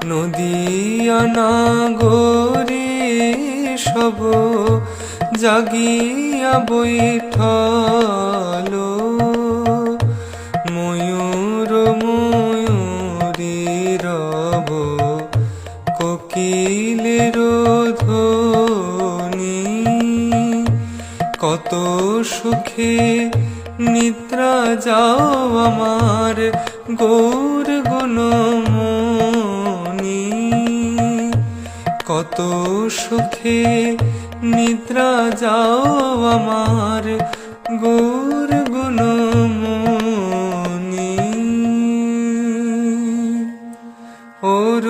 নদিয়া নাগরে সব জাগিয়া বৈঠল, ময়ূর ময়ূরী রব কোকিলের ধ্বনি। কত সুখে নিদ্রা যাও আমার গৌর গুণমণি, কত সুখে নিদ্রা যাও আমার গৌর গুণমণি। ওর